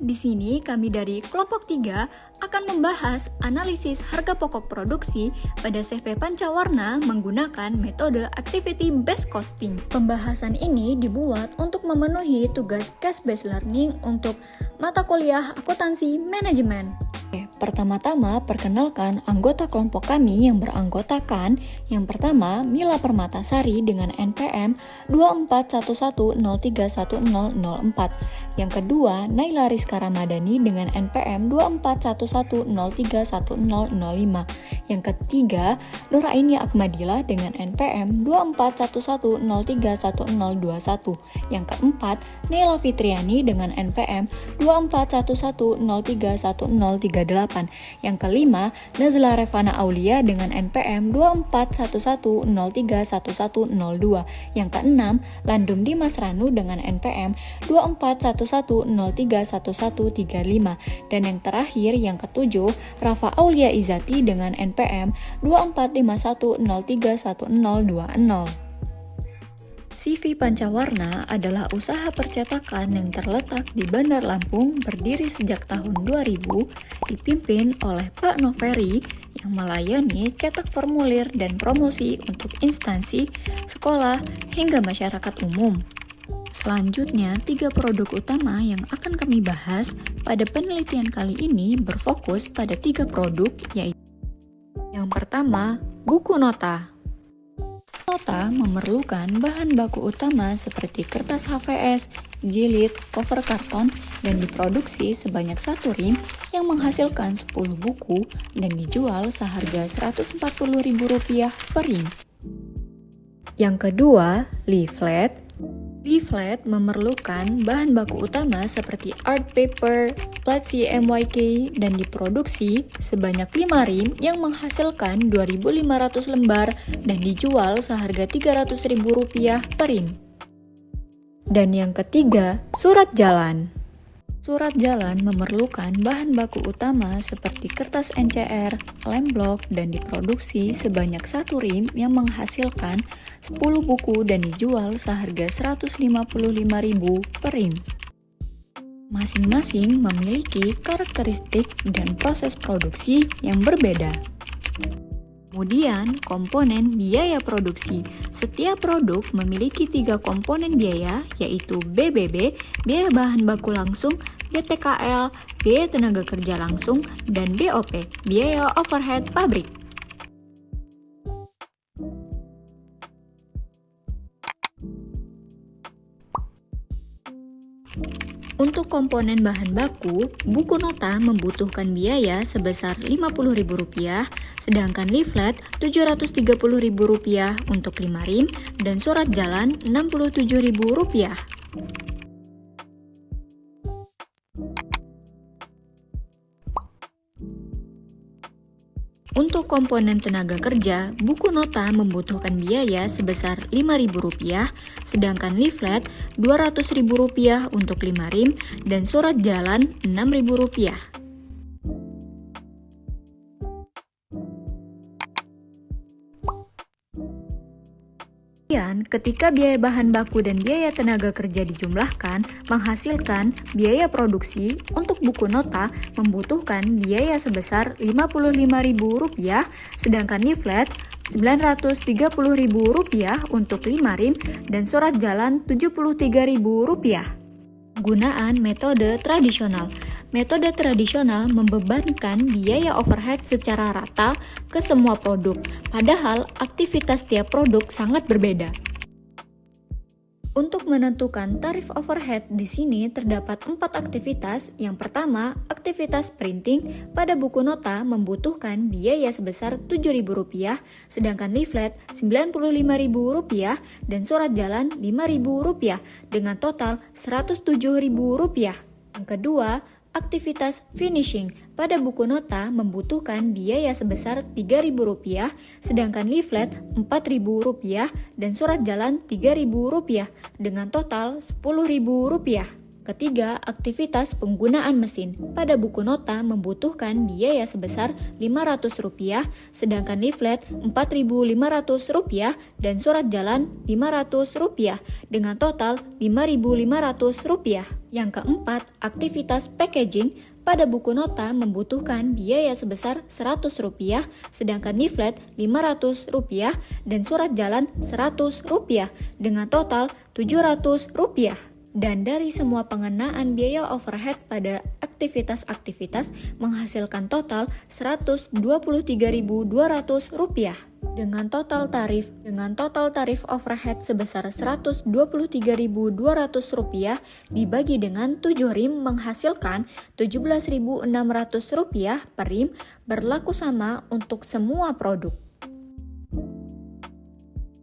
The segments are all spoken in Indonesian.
di sini kami dari kelompok 3 akan membahas analisis harga pokok produksi pada CV Pancawarna menggunakan metode Activity Based Costing. Pembahasan ini dibuat untuk memenuhi tugas Case Based Learning untuk mata kuliah akuntansi manajemen. Pertama-tama, perkenalkan anggota kelompok kami yang beranggotakan. Yang pertama, Mila Permatasari dengan NPM 2411031004. Yang kedua, Naila Rizka Ramadhani dengan NPM 2411031005. Yang ketiga, Nuraini Akmadila dengan NPM 2411031021. Yang keempat, Naila Fitriani dengan NPM 2411031038. Yang kelima, Nazla Revana Aulia dengan NPM 2411031102. Yang keenam, Landum Dimas Ranu dengan NPM 2411031135. Dan yang terakhir, yang ketujuh, Rafa Aulia Izati dengan NPM 2451031020. CV Pancawarna adalah usaha percetakan yang terletak di Bandar Lampung berdiri sejak tahun 2000, dipimpin oleh Pak Noveri yang melayani cetak formulir dan promosi untuk instansi, sekolah, hingga masyarakat umum. Selanjutnya, 3 produk utama yang akan kami bahas pada penelitian kali ini berfokus pada 3 produk, yaitu yang pertama, buku nota. Nota memerlukan bahan baku utama seperti kertas HVS, jilid, cover karton, dan diproduksi sebanyak 1 rim yang menghasilkan 10 buku dan dijual seharga Rp140.000 per rim. Yang kedua, leaflet. Leaflet memerlukan bahan baku utama seperti art paper, plat CMYK, dan diproduksi sebanyak 5 rim yang menghasilkan 2.500 lembar dan dijual seharga Rp300.000 per rim. Dan yang ketiga, surat jalan. Surat jalan memerlukan bahan baku utama seperti kertas NCR, lem blok, dan diproduksi sebanyak 1 rim yang menghasilkan 10 buku dan dijual seharga Rp155.000 per rim. Masing-masing memiliki karakteristik dan proses produksi yang berbeda. Kemudian, komponen biaya produksi. Setiap produk memiliki 3 komponen biaya, yaitu BBB, biaya bahan baku langsung, BTKL, biaya tenaga kerja langsung, dan BOP, biaya overhead pabrik. Untuk komponen bahan baku, buku nota membutuhkan biaya sebesar Rp50.000, sedangkan leaflet Rp730.000 untuk 5 rim, dan surat jalan Rp67.000. Untuk komponen tenaga kerja, buku nota membutuhkan biaya sebesar Rp5.000, sedangkan leaflet Rp200.000 untuk 5 rim, dan surat jalan Rp6.000. Ketika biaya bahan baku dan biaya tenaga kerja dijumlahkan, menghasilkan biaya produksi untuk buku nota membutuhkan biaya sebesar Rp55.000, sedangkan leaflet Rp930.000 untuk 5 rim, dan surat jalan Rp73.000. Penggunaan metode tradisional. Metode tradisional membebankan biaya overhead secara rata ke semua produk, padahal aktivitas tiap produk sangat berbeda. Untuk menentukan tarif overhead di sini terdapat 4 aktivitas. Yang pertama, aktivitas printing pada buku nota membutuhkan biaya sebesar Rp7.000, sedangkan leaflet Rp95.000 dan surat jalan Rp5.000 dengan total Rp107.000. Yang kedua, aktivitas finishing pada buku nota membutuhkan biaya sebesar Rp3.000, sedangkan leaflet Rp4.000 dan surat jalan Rp3.000 dengan total Rp10.000. Ketiga, aktivitas penggunaan mesin. Pada buku nota membutuhkan biaya sebesar Rp500, sedangkan leaflet Rp4.500 dan surat jalan Rp500 dengan total Rp5.500. Yang keempat, aktivitas packaging. Pada buku nota membutuhkan biaya sebesar Rp100, sedangkan leaflet Rp500 dan surat jalan Rp100 dengan total Rp700. Dan dari semua pengenaan biaya overhead pada aktivitas-aktivitas menghasilkan total Rp123.200 dengan total tarif overhead sebesar Rp123.200 dibagi dengan 7 rim menghasilkan Rp17.600 per rim, berlaku sama untuk semua produk.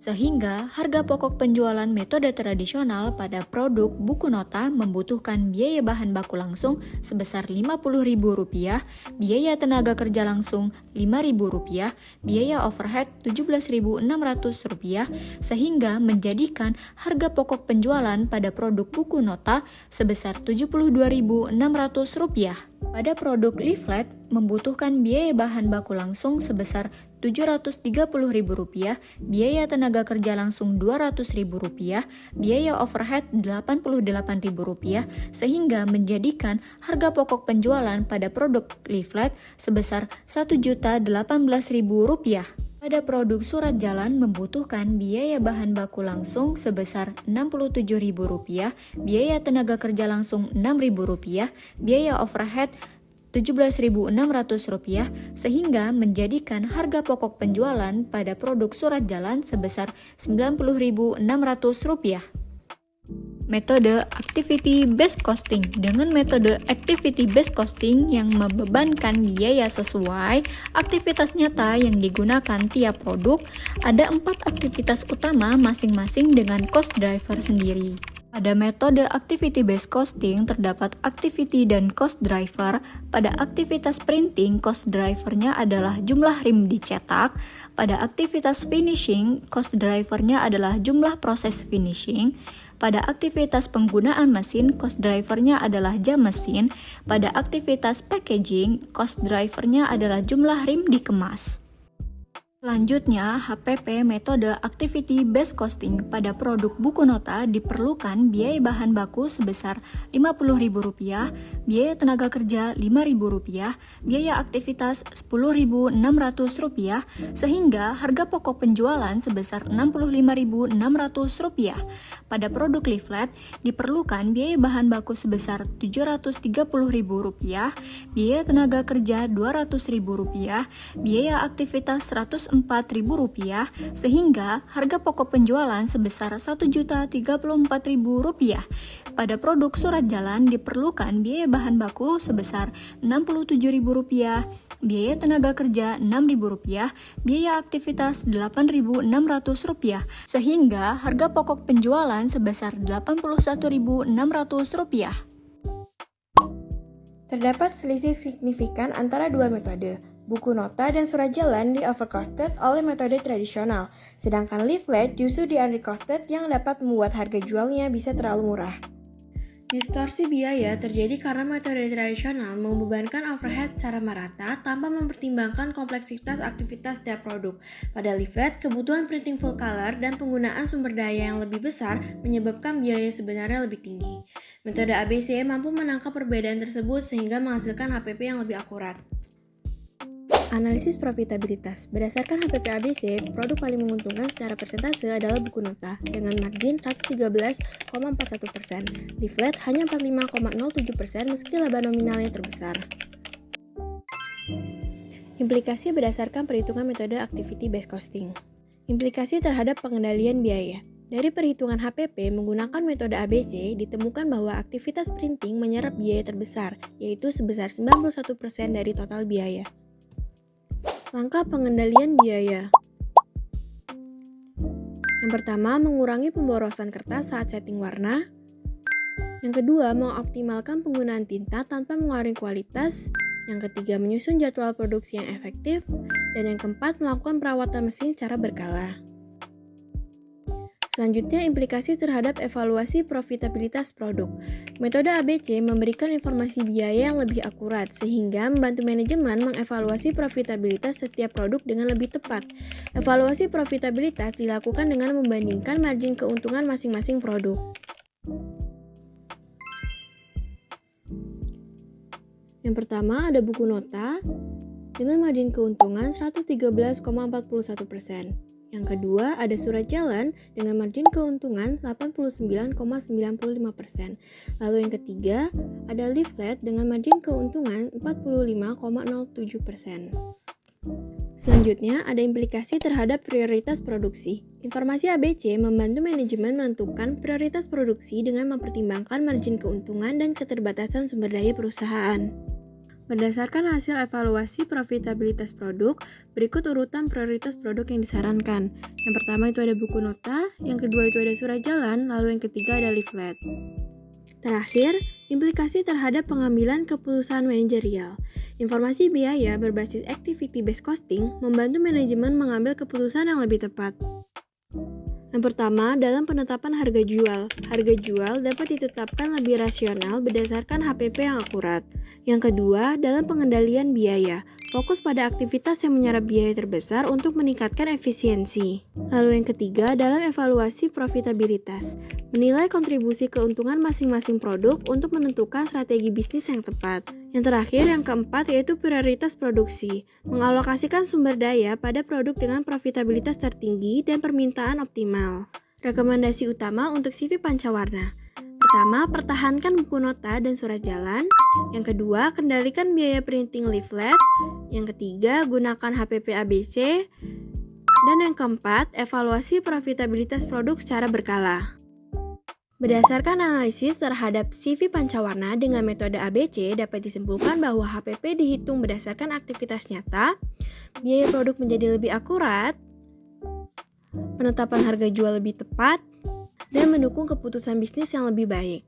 Sehingga harga pokok penjualan metode tradisional pada produk buku nota membutuhkan biaya bahan baku langsung sebesar Rp50.000, biaya tenaga kerja langsung Rp5.000, biaya overhead Rp17.600, sehingga menjadikan harga pokok penjualan pada produk buku nota sebesar Rp72.600. Pada produk leaflet membutuhkan biaya bahan baku langsung sebesar Rp730.000, biaya tenaga kerja langsung Rp200.000, biaya overhead Rp88.000, sehingga menjadikan harga pokok penjualan pada produk leaflet sebesar Rp1.018.000. Pada produk surat jalan membutuhkan biaya bahan baku langsung sebesar Rp67.000, biaya tenaga kerja langsung Rp6.000, biaya overhead Rp17.600, sehingga menjadikan harga pokok penjualan pada produk surat jalan sebesar Rp90.600. Metode Activity Based Costing. Dengan metode Activity Based Costing yang membebankan biaya sesuai aktivitas nyata yang digunakan tiap produk, ada 4 aktivitas utama masing-masing dengan cost driver sendiri. Pada metode Activity Based Costing terdapat activity dan cost driver. Pada aktivitas printing, cost drivernya adalah jumlah rim dicetak. Pada aktivitas finishing, cost drivernya adalah jumlah proses finishing. Pada aktivitas penggunaan mesin, cost drivernya adalah jam mesin. Pada aktivitas packaging, cost drivernya adalah jumlah rim dikemas. Selanjutnya, HPP metode Activity Based Costing. Pada produk buku nota diperlukan biaya bahan baku sebesar Rp50.000, biaya tenaga kerja Rp5.000, biaya aktivitas Rp10.600, sehingga harga pokok penjualan sebesar Rp65.600. Pada produk leaflet diperlukan biaya bahan baku sebesar Rp730.000, biaya tenaga kerja Rp200.000, biaya aktivitas Rp104.000, sehingga harga pokok penjualan sebesar Rp1.034.000. Pada produk surat jalan diperlukan biaya bahan baku sebesar Rp67.000, biaya tenaga kerja Rp6.000, biaya aktivitas Rp8.600, sehingga harga pokok penjualan sebesar Rp81.600. Terdapat selisih signifikan antara dua metode. Buku nota dan surat jalan di overcosted oleh metode tradisional, sedangkan leaflet justru di undercosted yang dapat membuat harga jualnya bisa terlalu murah. Distorsi biaya terjadi karena metode tradisional membebankan overhead secara merata tanpa mempertimbangkan kompleksitas aktivitas setiap produk. Pada leaflet, kebutuhan printing full color dan penggunaan sumber daya yang lebih besar menyebabkan biaya sebenarnya lebih tinggi. Metode ABC mampu menangkap perbedaan tersebut sehingga menghasilkan HPP yang lebih akurat. Analisis profitabilitas. Berdasarkan HPP ABC, produk paling menguntungkan secara persentase adalah buku nota dengan margin 113,41%. Leaflet hanya 45,07% meski laba nominalnya terbesar. Implikasi berdasarkan perhitungan metode Activity Based Costing. Implikasi terhadap pengendalian biaya. Dari perhitungan HPP menggunakan metode ABC, ditemukan bahwa aktivitas printing menyerap biaya terbesar, yaitu sebesar 91% dari total biaya. Langkah pengendalian biaya. Yang pertama, mengurangi pemborosan kertas saat setting warna. Yang kedua, mengoptimalkan penggunaan tinta tanpa mengurangi kualitas. Yang ketiga, menyusun jadwal produksi yang efektif. Dan yang keempat, melakukan perawatan mesin secara berkala. Selanjutnya, implikasi terhadap evaluasi profitabilitas produk. Metode ABC memberikan informasi biaya yang lebih akurat, sehingga membantu manajemen mengevaluasi profitabilitas setiap produk dengan lebih tepat. Evaluasi profitabilitas dilakukan dengan membandingkan margin keuntungan masing-masing produk. Yang pertama ada buku nota dengan margin keuntungan 113,41%. Yang kedua ada surat jalan dengan margin keuntungan 89,95%. Lalu yang ketiga ada leaflet dengan margin keuntungan 45,07%. Selanjutnya ada implikasi terhadap prioritas produksi. Informasi ABC membantu manajemen menentukan prioritas produksi dengan mempertimbangkan margin keuntungan dan keterbatasan sumber daya perusahaan. Berdasarkan hasil evaluasi profitabilitas produk, berikut urutan prioritas produk yang disarankan. Yang pertama itu ada buku nota, yang kedua itu ada surat jalan, lalu yang ketiga ada leaflet. Terakhir, implikasi terhadap pengambilan keputusan manajerial. Informasi biaya berbasis activity-based costing membantu manajemen mengambil keputusan yang lebih tepat. Yang pertama, dalam penetapan harga jual. Harga jual dapat ditetapkan lebih rasional berdasarkan HPP yang akurat. Yang kedua, dalam pengendalian biaya. Fokus pada aktivitas yang menyerap biaya terbesar untuk meningkatkan efisiensi. Lalu yang ketiga, dalam evaluasi profitabilitas. Menilai kontribusi keuntungan masing-masing produk untuk menentukan strategi bisnis yang tepat. Yang terakhir, yang keempat, yaitu prioritas produksi. Mengalokasikan sumber daya pada produk dengan profitabilitas tertinggi dan permintaan optimal. Rekomendasi utama untuk CV Pancawarna. Pertama, pertahankan buku nota dan surat jalan. Yang kedua, kendalikan biaya printing leaflet. Yang ketiga, gunakan HPP ABC. Dan yang keempat, evaluasi profitabilitas produk secara berkala. Berdasarkan analisis terhadap CV Pancawarna dengan metode ABC, dapat disimpulkan bahwa HPP dihitung berdasarkan aktivitas nyata, biaya produk menjadi lebih akurat, penetapan harga jual lebih tepat, dan mendukung keputusan bisnis yang lebih baik.